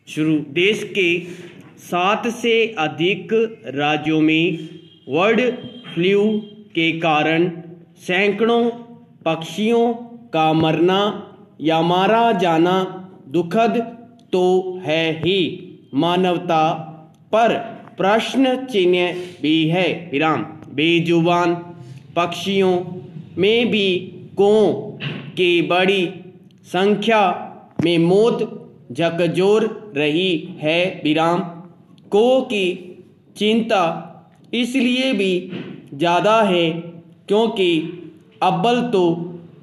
शुरू। देश के 7 से अधिक राज्यों में बर्ड फ्लू के कारण सैकड़ों पक्षियों का मरना या मारा जाना दुखद तो है ही, मानवता पर प्रश्न चिन्ह भी है। विराम। बेजुबान पक्षियों में भी कौओं की बड़ी संख्या में मौत झकझोर रही है। विराम। कौओं की चिंता इसलिए भी ज़्यादा है क्योंकि अव्वल तो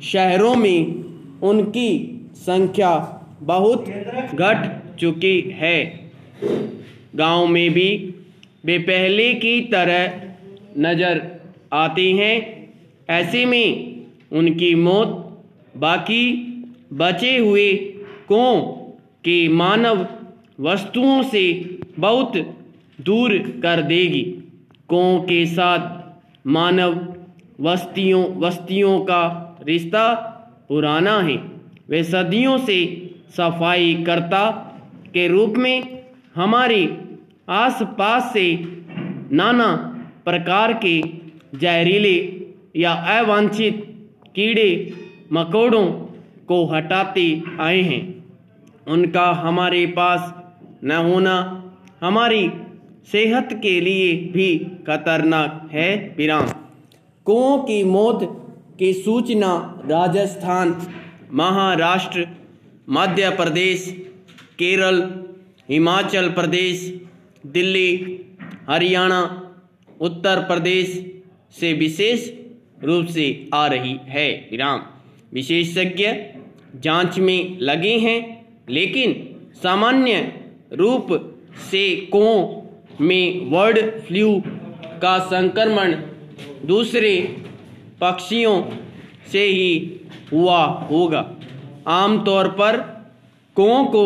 शहरों में उनकी संख्या बहुत घट चुकी है। गांव में भी वे पहले की तरह नज़र आते हैं। ऐसे में उनकी मौत बाकी बचे हुए कौओं के मानव वस्तुओं से बहुत दूर कर देगी। कौओं के साथ मानव बस्तियों का रिश्ता पुराना है। वे सदियों से सफाई कर्ता के रूप में हमारे आसपास से नाना प्रकार के जहरीले या अवांछित कीड़े मकोड़ों को हटाते आए हैं। उनका हमारे पास न होना हमारी सेहत के लिए भी खतरनाक है। विराम। कौओं की मौत की सूचना राजस्थान, महाराष्ट्र, मध्य प्रदेश, केरल, हिमाचल प्रदेश, दिल्ली, हरियाणा, उत्तर प्रदेश से विशेष रूप से आ रही है। विराम। विशेषज्ञ जांच में लगे हैं, लेकिन सामान्य रूप से कौओं में बर्ड फ्लू का संक्रमण दूसरे पक्षियों से ही हुआ होगा। आमतौर पर कौओं को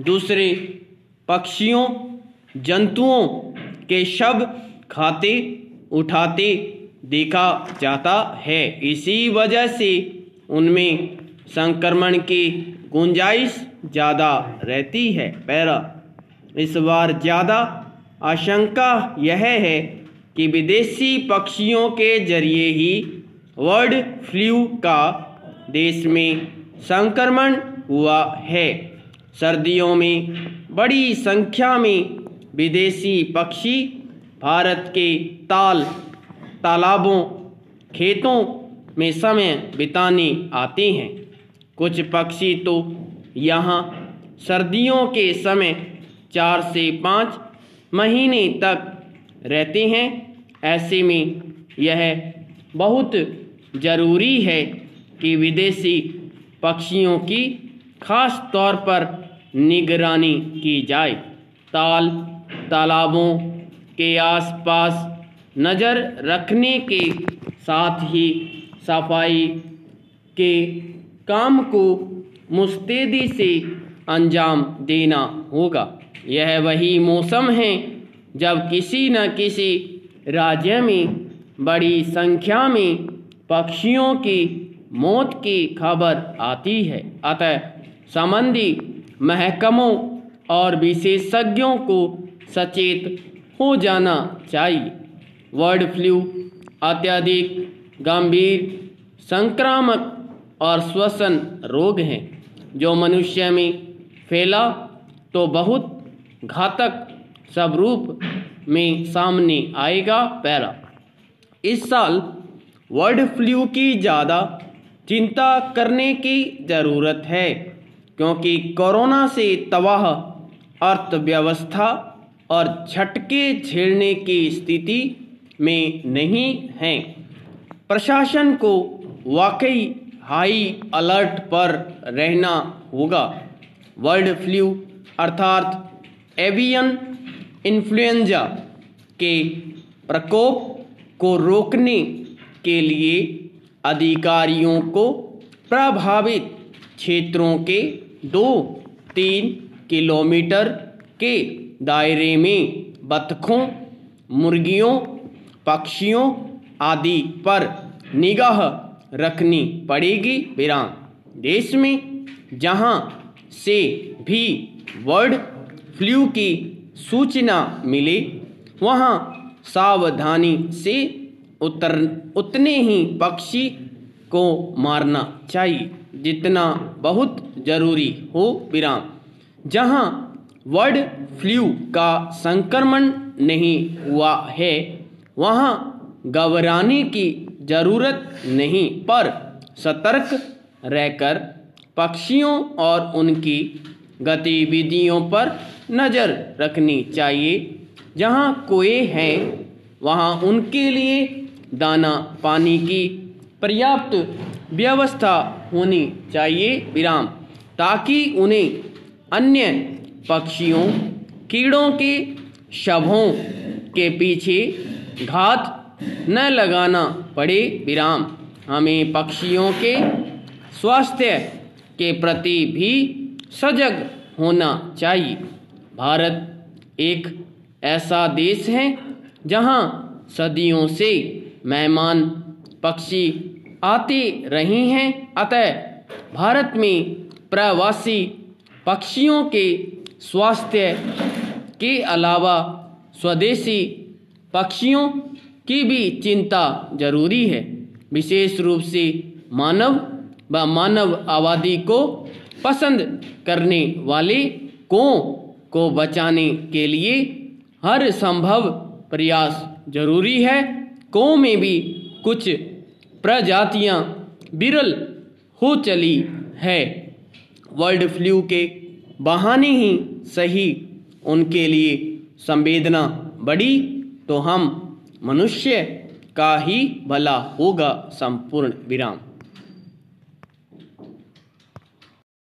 दूसरे पक्षियों जंतुओं के शव खाते उठाते देखा जाता है। इसी वजह से उनमें संक्रमण की गुंजाइश ज़्यादा रहती है। पैरा। इस बार ज़्यादा आशंका यह है कि विदेशी पक्षियों के जरिए ही बर्ड फ्लू का देश में संक्रमण हुआ है। सर्दियों में बड़ी संख्या में विदेशी पक्षी भारत के तालाबों, खेतों में समय बिताने आते हैं। कुछ पक्षी तो यहाँ सर्दियों के समय 4 से 5 महीने तक रहते हैं। ऐसे में यह बहुत ज़रूरी है कि विदेशी पक्षियों की खास तौर पर निगरानी की जाए। तालाबों के आसपास नज़र रखने के साथ ही सफाई के काम को मुस्तैदी से अंजाम देना होगा। यह वही मौसम है जब किसी न किसी राज्य में बड़ी संख्या में पक्षियों की मौत की खबर आती है। अतः संबंधित महकमों और विशेषज्ञों को सचेत हो जाना चाहिए। बर्ड फ्लू अत्यधिक गंभीर, संक्रामक और श्वसन रोग है जो मनुष्य में फैला तो बहुत घातक स्वरूप में सामने आएगा। पैरा। इस साल बर्ड फ्लू की ज़्यादा चिंता करने की ज़रूरत है क्योंकि कोरोना से तबाह अर्थव्यवस्था और झटके झेलने की स्थिति में नहीं हैं। प्रशासन को वाकई हाई अलर्ट पर रहना होगा। बर्ड फ्लू अर्थात एवियन इन्फ्लुएंजा के प्रकोप को रोकने के लिए अधिकारियों को प्रभावित क्षेत्रों के 2-3 किलोमीटर के दायरे में बतखों, मुर्गियों, पक्षियों आदि पर निगाह रखनी पड़ेगी। विराम। देश में जहां से भी बर्ड फ्लू की सूचना मिले वहाँ सावधानी से उतने ही पक्षी को मारना चाहिए जितना बहुत ज़रूरी हो। विराम। जहाँ बर्ड फ्लू का संक्रमण नहीं हुआ है वहाँ घबराने की ज़रूरत नहीं, पर सतर्क रहकर पक्षियों और उनकी गतिविधियों पर नज़र रखनी चाहिए। जहाँ कोए हैं वहाँ उनके लिए दाना पानी की पर्याप्त व्यवस्था होनी चाहिए। विराम। ताकि उन्हें अन्य पक्षियों कीड़ों के शवों के पीछे घात न लगाना पड़े। विराम। हमें पक्षियों के स्वास्थ्य के प्रति भी सजग होना चाहिए। भारत एक ऐसा देश है जहाँ सदियों से मेहमान पक्षी आते रहे हैं, अतः भारत में प्रवासी पक्षियों के स्वास्थ्य के अलावा स्वदेशी पक्षियों की भी चिंता जरूरी है। विशेष रूप से मानव व मानव आबादी को पसंद करने वाले को बचाने के लिए हर संभव प्रयास जरूरी है। कौ में भी कुछ प्रजातियां विरल हो चली है। बर्ड फ्लू के बहाने ही सही उनके लिए संवेदना बढ़ी तो हम मनुष्य का ही भला होगा। संपूर्ण विराम।